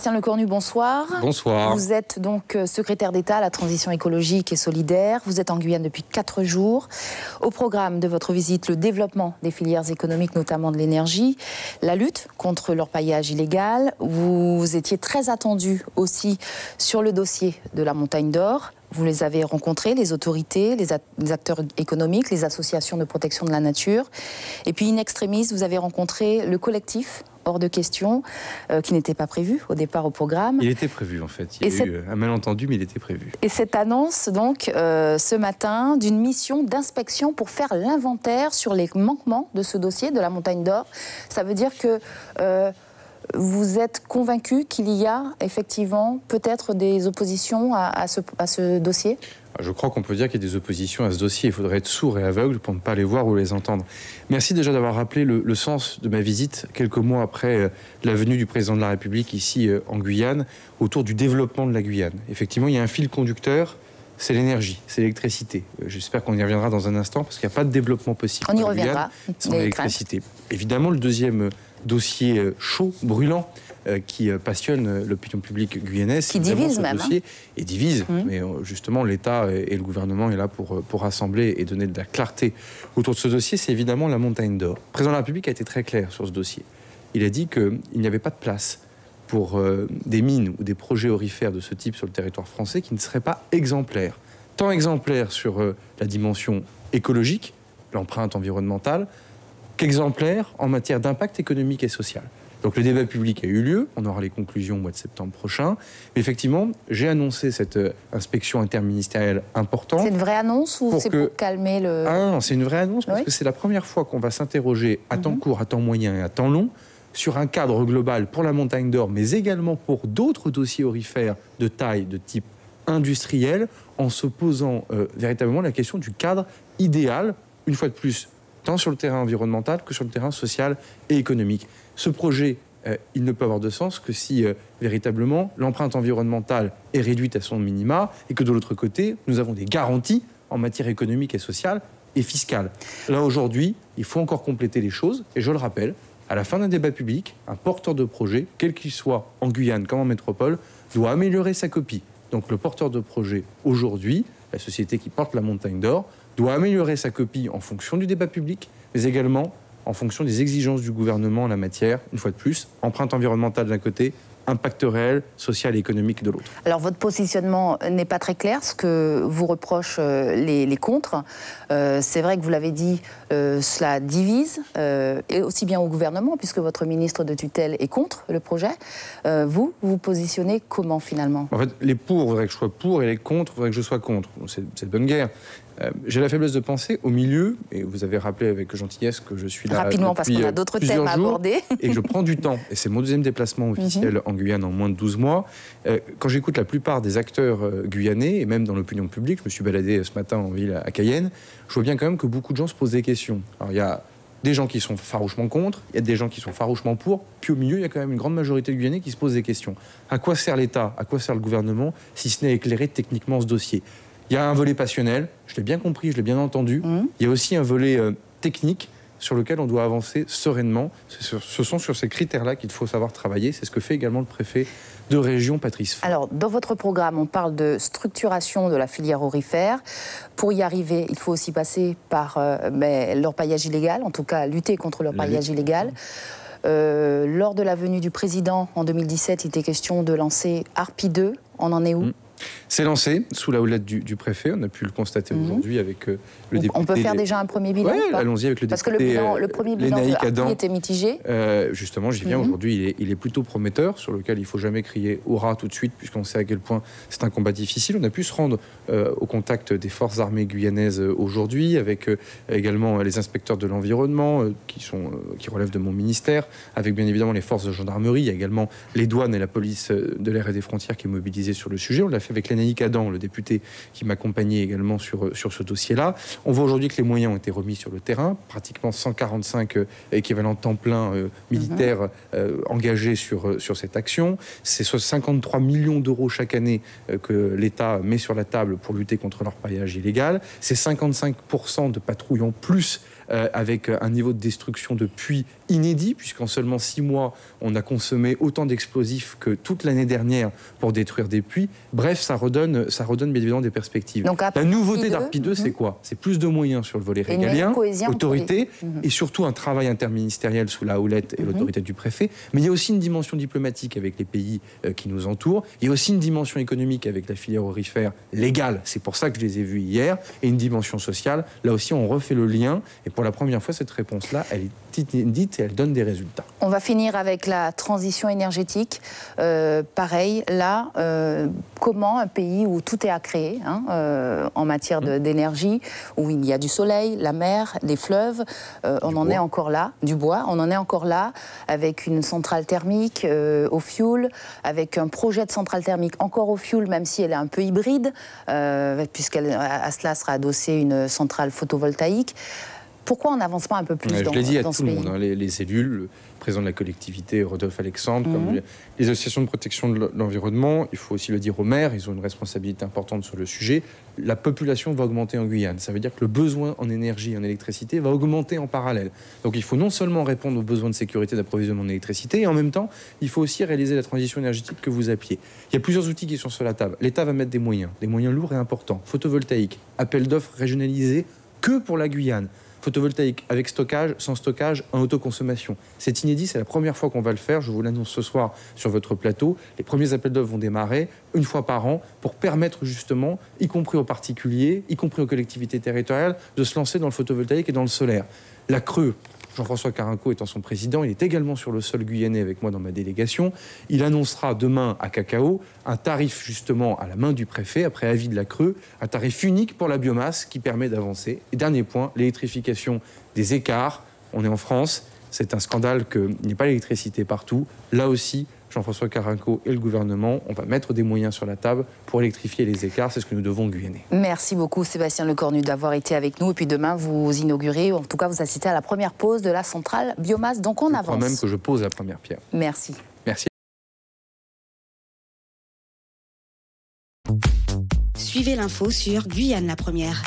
Sébastien Lecornu, bonsoir. Bonsoir. Vous êtes donc secrétaire d'État à la transition écologique et solidaire. Vous êtes en Guyane depuis 4 jours. Au programme de votre visite, le développement des filières économiques, notamment de l'énergie, la lutte contre l'orpaillage illégal. Vous étiez très attendu aussi sur le dossier de la Montagne d'Or. Vous les avez rencontrés, les autorités, les acteurs économiques, les associations de protection de la nature. Et puis, in extremis, vous avez rencontré le collectif Hors de question, qui n'était pas prévu au départ au programme. Il était prévu en fait. Il y a eu un malentendu, mais il était prévu. Et cette annonce, donc, ce matin, d'une mission d'inspection pour faire l'inventaire sur les manquements de ce dossier de la Montagne d'Or, ça veut dire que vous êtes convaincu qu'il y a effectivement peut-être des oppositions à ce dossier ? Je crois qu'on peut dire qu'il y a des oppositions à ce dossier. Il faudrait être sourd et aveugle pour ne pas les voir ou les entendre. Merci déjà d'avoir rappelé le sens de ma visite, quelques mois après la venue du président de la République ici en Guyane, autour du développement de la Guyane. Effectivement, il y a un fil conducteur, c'est l'énergie, c'est l'électricité. J'espère qu'on y reviendra dans un instant, parce qu'il n'y a pas de développement possible. On y reviendra. Sans l'électricité. Évidemment, le deuxième dossier chaud, brûlant, qui passionne l'opinion publique guyanaise. Qui divise même. Et divise, mais justement l'État et le gouvernement est là pour rassembler et donner de la clarté autour de ce dossier, c'est évidemment la Montagne d'Or. Le président de la République a été très clair sur ce dossier. Il a dit qu'il n'y avait pas de place pour des mines ou des projets aurifères de ce type sur le territoire français qui ne seraient pas exemplaires. Tant exemplaires sur la dimension écologique, l'empreinte environnementale, qu'exemplaires en matière d'impact économique et social. Donc le débat public a eu lieu, on aura les conclusions au mois de septembre prochain. Mais effectivement, j'ai annoncé cette inspection interministérielle importante. C'est une vraie annonce ou c'est pour calmer le... Ah non, c'est une vraie annonce parce que c'est la première fois qu'on va s'interroger à temps court, à temps moyen et à temps long sur un cadre global pour la Montagne d'Or, mais également pour d'autres dossiers aurifères de taille, de type industriel, en se posant véritablement la question du cadre idéal, une fois de plus, tant sur le terrain environnemental que sur le terrain social et économique. Ce projet, il ne peut avoir de sens que si véritablement l'empreinte environnementale est réduite à son minima et que de l'autre côté, nous avons des garanties en matière économique et sociale et fiscale. Là, aujourd'hui, il faut encore compléter les choses et je le rappelle, à la fin d'un débat public, un porteur de projet, quel qu'il soit en Guyane comme en métropole, doit améliorer sa copie. Donc le porteur de projet aujourd'hui, la société qui porte la Montagne d'Or, doit améliorer sa copie en fonction du débat public, mais également en fonction des exigences du gouvernement en la matière, une fois de plus, empreinte environnementale d'un côté, impact réel, social et économique de l'autre. Alors votre positionnement n'est pas très clair, ce que vous reprochent les contres. C'est vrai que vous l'avez dit, cela divise, et aussi bien au gouvernement, puisque votre ministre de tutelle est contre le projet. Vous positionnez comment finalement ? En fait, les pour voudraient que je sois pour et les contre voudraient que je sois contre. C'est de bonne guerre. J'ai la faiblesse de penser au milieu, et vous avez rappelé avec gentillesse que je suis là rapidement parce qu'on a d'autres thèmes à aborder. Et je prends du temps, et c'est mon deuxième déplacement officiel en Guyane en moins de 12 mois. Quand j'écoute la plupart des acteurs guyanais, et même dans l'opinion publique, je me suis baladé ce matin en ville à Cayenne, je vois bien quand même que beaucoup de gens se posent des questions. Alors il y a des gens qui sont farouchement contre, il y a des gens qui sont farouchement pour, puis au milieu, il y a quand même une grande majorité de Guyanais qui se posent des questions. À quoi sert l'État ? À quoi sert le gouvernement, si ce n'est à éclairer techniquement ce dossier ? Il y a un volet passionnel, je l'ai bien compris, je l'ai bien entendu. Il y a aussi un volet technique sur lequel on doit avancer sereinement. Ce sont sur ces critères-là qu'il faut savoir travailler. C'est ce que fait également le préfet de région, Patrice Faure. Alors, dans votre programme, on parle de structuration de la filière aurifère. Pour y arriver, il faut aussi passer par l'orpaillage illégal, en tout cas lutter contre l'orpaillage illégal. Lors de la venue du président en 2017, il était question de lancer ARPI 2. On en est où ? C'est lancé sous la houlette du préfet. On a pu le constater aujourd'hui avec le député. On peut faire déjà un premier bilan. Oui, allons-y avec le député. Parce que le premier bilan de ARPI était mitigé. Justement, j'y viens aujourd'hui. Il est plutôt prometteur, sur lequel il ne faut jamais crier hurrah tout de suite, puisqu'on sait à quel point c'est un combat difficile. On a pu se rendre au contact des forces armées guyanaises aujourd'hui, avec également les inspecteurs de l'environnement qui relèvent de mon ministère, avec bien évidemment les forces de gendarmerie. Il y a également les douanes et la police de l'air et des frontières qui est mobilisée sur le sujet. On l'a fait avec Lénaïque Adam, le député qui m'accompagnait également sur ce dossier-là. On voit aujourd'hui que les moyens ont été remis sur le terrain, pratiquement 145 équivalents temps plein militaires engagés sur cette action. C'est 53 millions d'euros chaque année que l'État met sur la table pour lutter contre l'orpaillage illégal. C'est 55% de patrouilles en plus avec un niveau de destruction de puits inédit, puisqu'en seulement 6 mois, on a consommé autant d'explosifs que toute l'année dernière pour détruire des puits. Bref, ça redonne bien évidemment des perspectives. Donc, la nouveauté d'ARPI 2, c'est quoi? C'est plus de moyens sur le volet régalien, autorité, et surtout un travail interministériel sous la houlette et l'autorité du préfet. Mais il y a aussi une dimension diplomatique avec les pays qui nous entourent. Il y a aussi une dimension économique avec la filière aurifère légale. C'est pour ça que je les ai vus hier. Et une dimension sociale. Là aussi, on refait le lien. Et pour la première fois, cette réponse-là, elle est dite et elle donne des résultats. On va finir avec la transition énergétique. Pareil, là, comment un pays où tout est à créer en matière d'énergie, où il y a du soleil, la mer, les fleuves, on en est encore là, du bois, on en est encore là avec une centrale thermique au fioul, avec un projet de centrale thermique encore au fioul, même si elle est un peu hybride, puisqu'à cela sera adossée une centrale photovoltaïque. Pourquoi on n'avance pas un peu plus dans ce pays? Je l'ai dit à tout le monde, les élus, le président de la collectivité, Rodolphe Alexandre, comme les associations de protection de l'environnement, il faut aussi le dire aux maires, ils ont une responsabilité importante sur le sujet. La population va augmenter en Guyane. Ça veut dire que le besoin en énergie et en électricité va augmenter en parallèle. Donc il faut non seulement répondre aux besoins de sécurité d'approvisionnement en électricité, et en même temps, il faut aussi réaliser la transition énergétique que vous appuyez. Il y a plusieurs outils qui sont sur la table. L'État va mettre des moyens lourds et importants. Photovoltaïque, appel d'offres régionalisé que pour la Guyane. Photovoltaïque avec stockage, sans stockage, en autoconsommation. C'est inédit, c'est la première fois qu'on va le faire. Je vous l'annonce ce soir sur votre plateau. Les premiers appels d'offres vont démarrer une fois par an pour permettre justement, y compris aux particuliers, y compris aux collectivités territoriales, de se lancer dans le photovoltaïque et dans le solaire. La Creux, Jean-François Carinco étant son président, il est également sur le sol guyanais avec moi dans ma délégation. Il annoncera demain à Cacao un tarif justement à la main du préfet, après avis de la Creux, un tarif unique pour la biomasse qui permet d'avancer. Et dernier point, l'électrification des écarts. On est en France, c'est un scandale qu'il n'y ait pas d'électricité partout. Là aussi, Jean-François Carinco et le gouvernement, on va mettre des moyens sur la table pour électrifier les écarts. C'est ce que nous devons Guyanais. Merci beaucoup Sébastien Lecornu d'avoir été avec nous. Et puis demain, vous inaugurez, ou en tout cas vous assistez à la première pose de la centrale biomasse. Donc on avance. Je crois même que je pose la première pierre. Merci. Merci. Suivez l'info sur Guyane la Première.